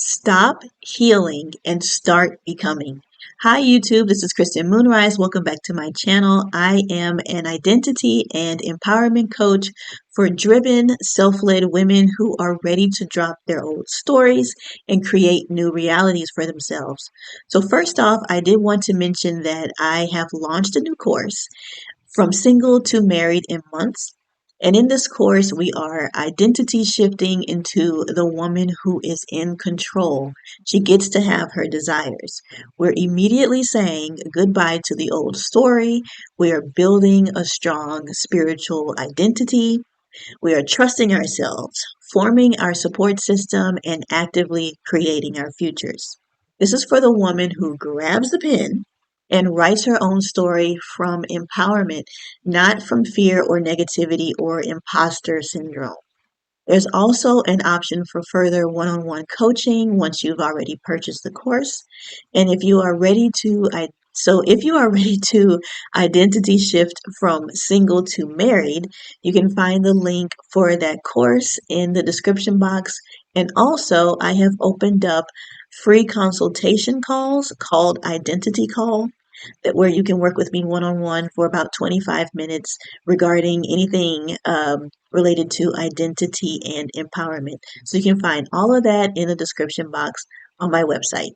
Stop healing and start becoming. Hi, YouTube. This is Kristen Moonrise. Welcome back to my channel. I am an identity and empowerment coach for driven, self-led women who are ready to drop their old stories and create new realities for themselves. So first off, I did want to mention that I have launched a new course, From Single to Married in Months. And in this course, we are identity shifting into the woman who is in control. She gets to have her desires. We're immediately saying goodbye to the old story. We are building a strong spiritual identity. We are trusting ourselves, forming our support system, and actively creating our futures. This is for the woman who grabs the pen and writes her own story from empowerment, not from fear or negativity or imposter syndrome. There's also an option for further one-on-one coaching once you've already purchased the course. And if you are ready to identity shift from single to married, you can find the link for that course in the description box. And also, I have opened up free consultation calls called Identity Call, that where you can work with me one-on-one for about 25 minutes regarding anything related to identity and empowerment. So you can find all of that in the description box on my website.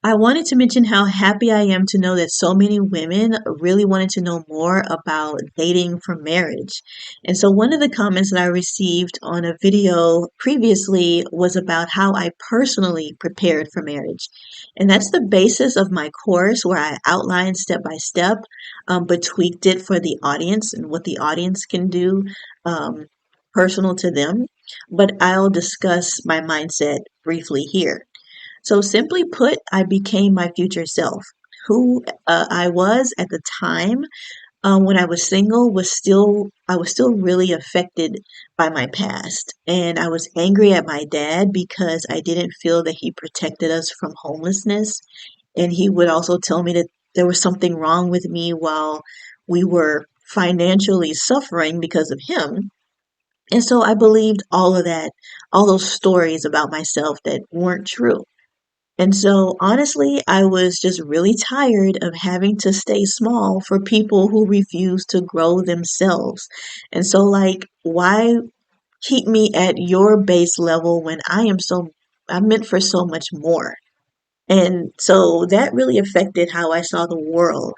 I wanted to mention how happy I am to know that so many women really wanted to know more about dating for marriage. And so one of the comments that I received on a video previously was about how I personally prepared for marriage. And that's the basis of my course, where I outlined step by step, but tweaked it for the audience and what the audience can do personal to them. But I'll discuss my mindset briefly here. So simply put, I became my future self. Who I was at the time when I was single I was still really affected by my past, and I was angry at my dad because I didn't feel that he protected us from homelessness, and he would also tell me that there was something wrong with me while we were financially suffering because of him. And so I believed all of that, all those stories about myself that weren't true. And so, honestly, I was just really tired of having to stay small for people who refuse to grow themselves. And so, like, why keep me at your base level when I'm meant for so much more? And so that really affected how I saw the world,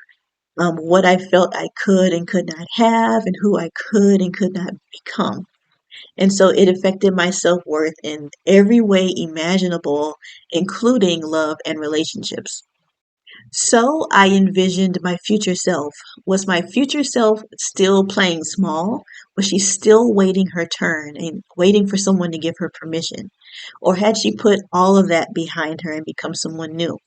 what I felt I could and could not have, and who I could and could not become. And so it affected my self worth in every way imaginable, including love and relationships. So I envisioned my future self. Was my future self still playing small? Was she still waiting her turn and waiting for someone to give her permission? Or had she put all of that behind her and become someone new?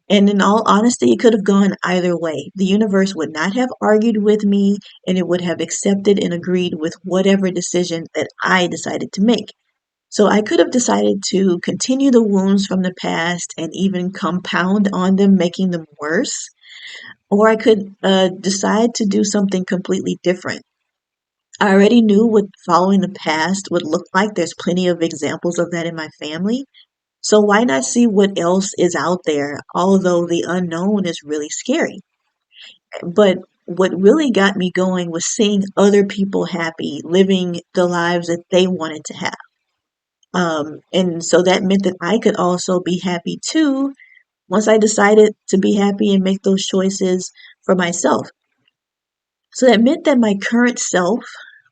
And in all honesty, it could have gone either way. The universe would not have argued with me, and it would have accepted and agreed with whatever decision that I decided to make. So I could have decided to continue the wounds from the past and even compound on them, making them worse. Or I could decide to do something completely different. I already knew what following the past would look like. There's plenty of examples of that in my family. So why not see what else is out there, although the unknown is really scary? But what really got me going was seeing other people happy, living the lives that they wanted to have. And so that meant that I could also be happy too once I decided to be happy and make those choices for myself. So that meant that my current self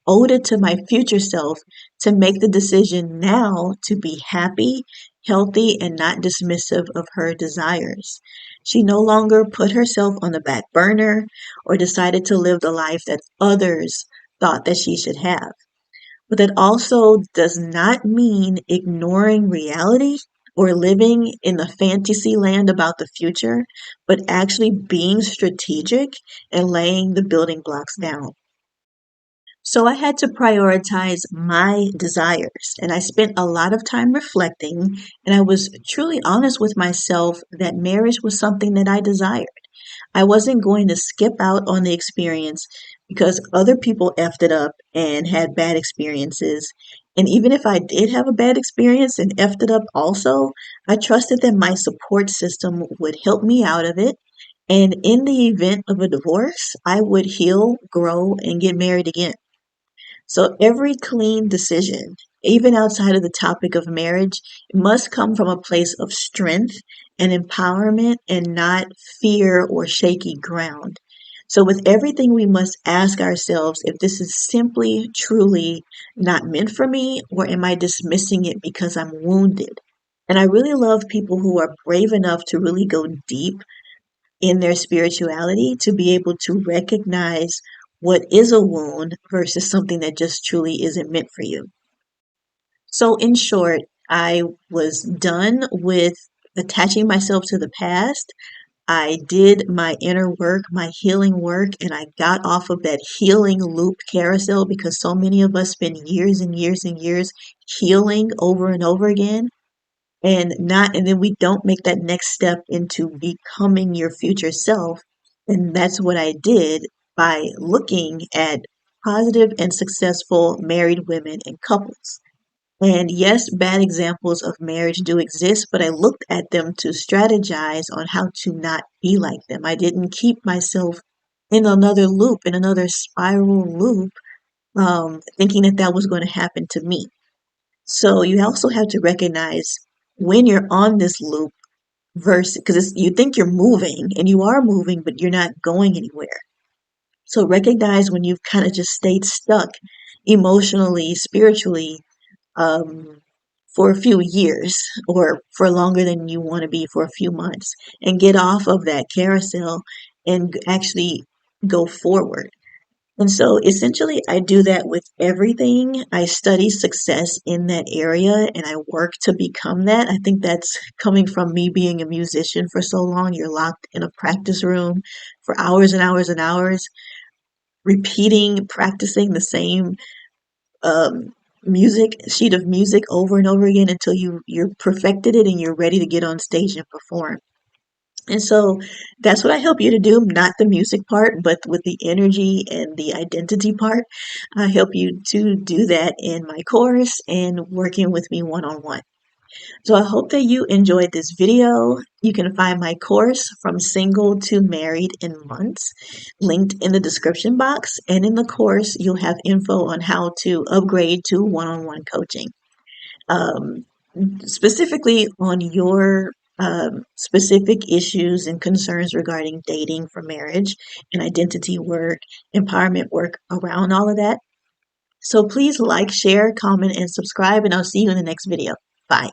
owed it to my future self to make the decision now to be happy, healthy, and not dismissive of her desires. She no longer put herself on the back burner or decided to live the life that others thought that she should have. But that also does not mean ignoring reality or living in the fantasy land about the future, but actually being strategic and laying the building blocks down. So I had to prioritize my desires, and I spent a lot of time reflecting, and I was truly honest with myself that marriage was something that I desired. I wasn't going to skip out on the experience because other people effed it up and had bad experiences. And even if I did have a bad experience and effed it up also, I trusted that my support system would help me out of it. And in the event of a divorce, I would heal, grow, and get married again. So every clean decision, even outside of the topic of marriage, must come from a place of strength and empowerment and not fear or shaky ground. So, with everything, we must ask ourselves if this is simply, truly not meant for me, or am I dismissing it because I'm wounded? And I really love people who are brave enough to really go deep in their spirituality to be able to recognize what is a wound versus something that just truly isn't meant for you. So, in short, I was done with attaching myself to the past. I did my inner work, my healing work, and I got off of that healing loop carousel because so many of us spend years and years and years healing over and over again and then we don't make that next step into becoming your future self. And that's what I did by looking at positive and successful married women and couples. And yes, bad examples of marriage do exist, but I looked at them to strategize on how to not be like them. I didn't keep myself in another loop, in another spiral loop, thinking that that was going to happen to me. So you also have to recognize when you're on this loop versus because you think you're moving and you are moving, but you're not going anywhere. So recognize when you've kind of just stayed stuck emotionally, spiritually, um, for a few years or for longer than you want to be for a few months and get off of that carousel and actually go forward. And so essentially, I do that with everything. I study success in that area and I work to become that. I think that's coming from me being a musician for so long. You're locked in a practice room for hours and hours and hours, repeating, practicing the same music sheet of music over and over again until you're perfected it and you're ready to get on stage and perform. And so that's what I help you to do, not the music part, but with the energy and the identity part. I help you to do that in my course and working with me one on one. So I hope that you enjoyed this video. You can find my course From Single to Married in Months linked in the description box. And in the course, you'll have info on how to upgrade to one on one coaching. Um, Specifically on your specific issues and concerns regarding dating for marriage and identity work, empowerment work around all of that. So please like, share, comment, and subscribe, and I'll see you in the next video. Bye.